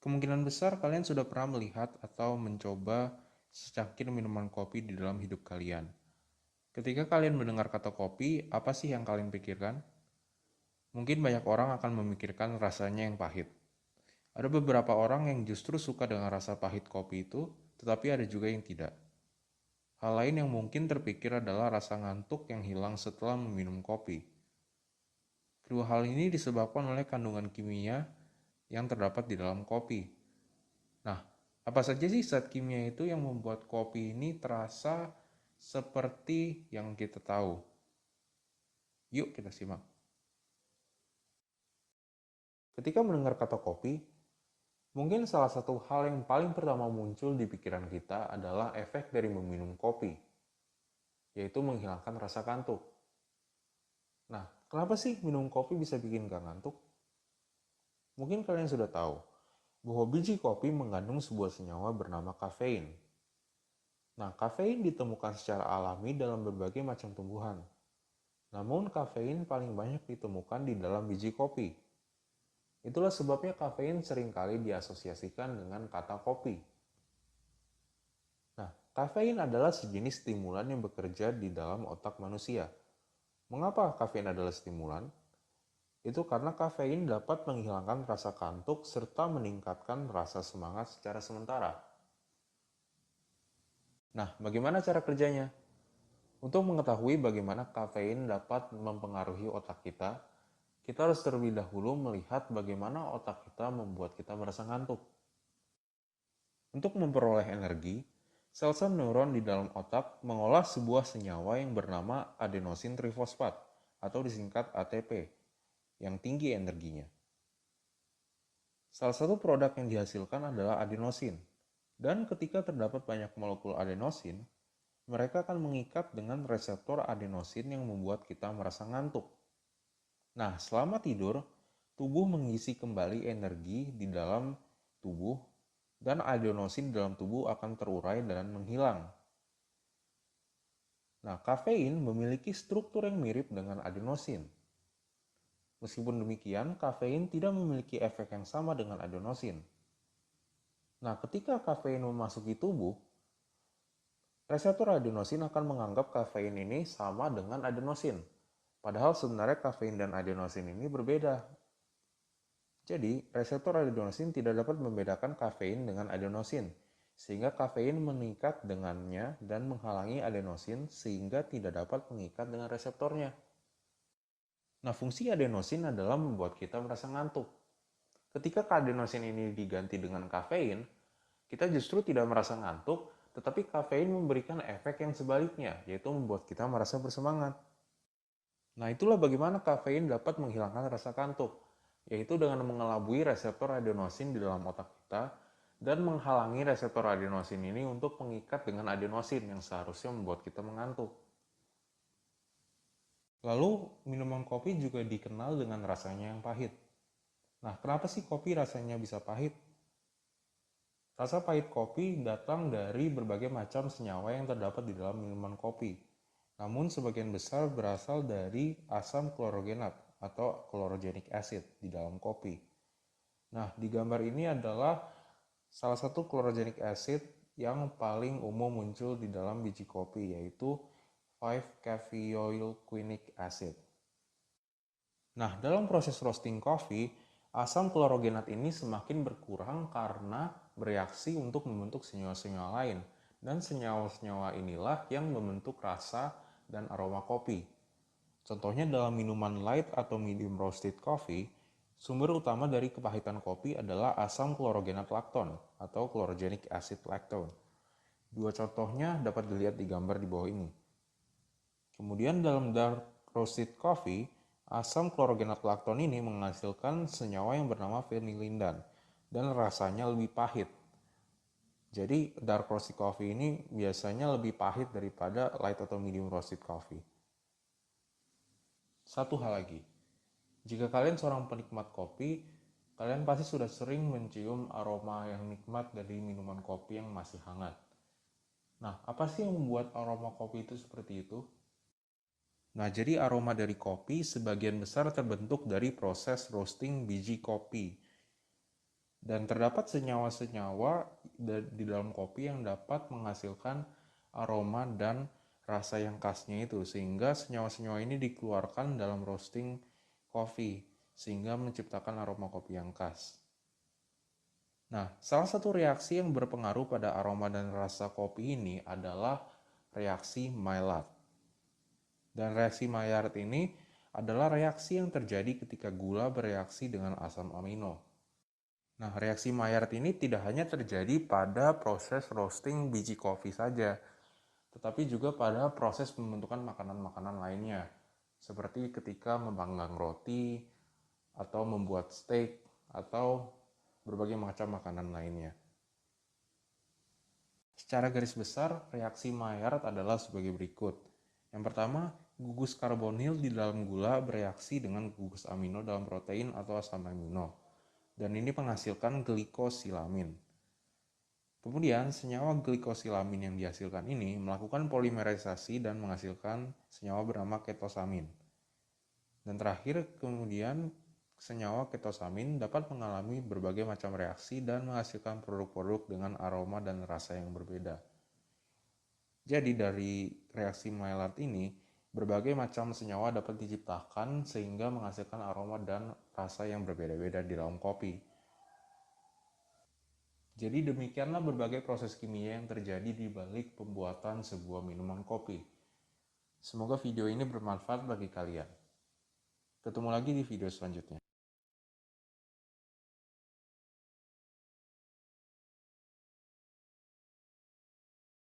Kemungkinan besar kalian sudah pernah melihat atau mencoba secangkir minuman kopi di dalam hidup kalian. Ketika kalian mendengar kata kopi, apa sih yang kalian pikirkan? Mungkin banyak orang akan memikirkan rasanya yang pahit. Ada beberapa orang yang justru suka dengan rasa pahit kopi itu, tetapi ada juga yang tidak. Hal lain yang mungkin terpikir adalah rasa ngantuk yang hilang setelah meminum kopi. Kedua hal ini disebabkan oleh kandungan kimia yang terdapat di dalam kopi. Nah, apa saja sih zat kimia itu yang membuat kopi ini terasa seperti yang kita tahu? Yuk kita simak. Ketika mendengar kata kopi, mungkin salah satu hal yang paling pertama muncul di pikiran kita adalah efek dari meminum kopi, yaitu menghilangkan rasa kantuk. Nah, kenapa sih minum kopi bisa bikin gak ngantuk? Mungkin kalian sudah tahu bahwa biji kopi mengandung sebuah senyawa bernama kafein. Nah, kafein ditemukan secara alami dalam berbagai macam tumbuhan. Namun, kafein paling banyak ditemukan di dalam biji kopi. Itulah sebabnya kafein seringkali diasosiasikan dengan kata kopi. Nah, kafein adalah sejenis stimulan yang bekerja di dalam otak manusia. Mengapa kafein adalah stimulan? Itu karena kafein dapat menghilangkan rasa kantuk serta meningkatkan rasa semangat secara sementara. Nah, bagaimana cara kerjanya? Untuk mengetahui bagaimana kafein dapat mempengaruhi otak kita, kita harus terlebih dahulu melihat bagaimana otak kita membuat kita merasa ngantuk. Untuk memperoleh energi, sel-sel neuron di dalam otak mengolah sebuah senyawa yang bernama adenosin trifosfat atau disingkat ATP, yang tinggi energinya. Salah satu produk yang dihasilkan adalah adenosin, dan ketika terdapat banyak molekul adenosin, mereka akan mengikat dengan reseptor adenosin yang membuat kita merasa ngantuk. Nah, selama tidur, tubuh mengisi kembali energi di dalam tubuh dan adenosin dalam tubuh akan terurai dan menghilang. Nah, kafein memiliki struktur yang mirip dengan adenosin. Meskipun demikian, kafein tidak memiliki efek yang sama dengan adenosin. Nah, ketika kafein memasuki tubuh, reseptor adenosin akan menganggap kafein ini sama dengan adenosin. Padahal sebenarnya kafein dan adenosin ini berbeda. Jadi, reseptor adenosin tidak dapat membedakan kafein dengan adenosin, sehingga kafein mengikat dengannya dan menghalangi adenosin sehingga tidak dapat mengikat dengan reseptornya. Nah, fungsi adenosin adalah membuat kita merasa ngantuk. Ketika adenosin ini diganti dengan kafein, kita justru tidak merasa ngantuk, tetapi kafein memberikan efek yang sebaliknya, yaitu membuat kita merasa bersemangat. Nah, itulah bagaimana kafein dapat menghilangkan rasa kantuk, yaitu dengan mengelabui reseptor adenosin di dalam otak kita dan menghalangi reseptor adenosin ini untuk mengikat dengan adenosin yang seharusnya membuat kita mengantuk. Lalu, minuman kopi juga dikenal dengan rasanya yang pahit. Nah, kenapa sih kopi rasanya bisa pahit? Rasa pahit kopi datang dari berbagai macam senyawa yang terdapat di dalam minuman kopi. Namun sebagian besar berasal dari asam klorogenat atau chlorogenic acid di dalam kopi. Nah, di gambar ini adalah salah satu chlorogenic acid yang paling umum muncul di dalam biji kopi, yaitu 5-caffeoylquinic acid. Nah, dalam proses roasting kopi, asam klorogenat ini semakin berkurang karena bereaksi untuk membentuk senyawa-senyawa lain. Dan senyawa-senyawa inilah yang membentuk rasa dan aroma kopi. Contohnya dalam minuman light atau medium roasted coffee, sumber utama dari kepahitan kopi adalah asam klorogenat lakton atau chlorogenic acid lactone. Dua contohnya dapat dilihat di gambar di bawah ini. Kemudian dalam dark roasted coffee, asam klorogenat lakton ini menghasilkan senyawa yang bernama phenylindan dan rasanya lebih pahit. Jadi dark roasted coffee ini biasanya lebih pahit daripada light atau medium roasted coffee. Satu hal lagi, jika kalian seorang penikmat kopi, kalian pasti sudah sering mencium aroma yang nikmat dari minuman kopi yang masih hangat. Nah, apa sih yang membuat aroma kopi itu seperti itu? Nah, jadi aroma dari kopi sebagian besar terbentuk dari proses roasting biji kopi. Dan terdapat senyawa-senyawa di dalam kopi yang dapat menghasilkan aroma dan rasa yang khasnya itu, sehingga senyawa-senyawa ini dikeluarkan dalam roasting kopi sehingga menciptakan aroma kopi yang khas. Nah, salah satu reaksi yang berpengaruh pada aroma dan rasa kopi ini adalah reaksi Maillard. Dan reaksi Maillard ini adalah reaksi yang terjadi ketika gula bereaksi dengan asam amino. Nah, reaksi Maillard ini tidak hanya terjadi pada proses roasting biji kopi saja, tetapi juga pada proses pembentukan makanan-makanan lainnya, seperti ketika memanggang roti, atau membuat steak, atau berbagai macam makanan lainnya. Secara garis besar, reaksi Maillard adalah sebagai berikut. Yang pertama, gugus karbonil di dalam gula bereaksi dengan gugus amino dalam protein atau asam amino, dan ini menghasilkan glikosilamin. Kemudian, senyawa glikosilamin yang dihasilkan ini melakukan polimerisasi dan menghasilkan senyawa bernama ketosamin. Dan terakhir, kemudian senyawa ketosamin dapat mengalami berbagai macam reaksi dan menghasilkan produk-produk dengan aroma dan rasa yang berbeda. Jadi dari reaksi Maillard ini, berbagai macam senyawa dapat diciptakan sehingga menghasilkan aroma dan rasa yang berbeda-beda di dalam kopi. Jadi demikianlah berbagai proses kimia yang terjadi di balik pembuatan sebuah minuman kopi. Semoga video ini bermanfaat bagi kalian. Ketemu lagi di video selanjutnya.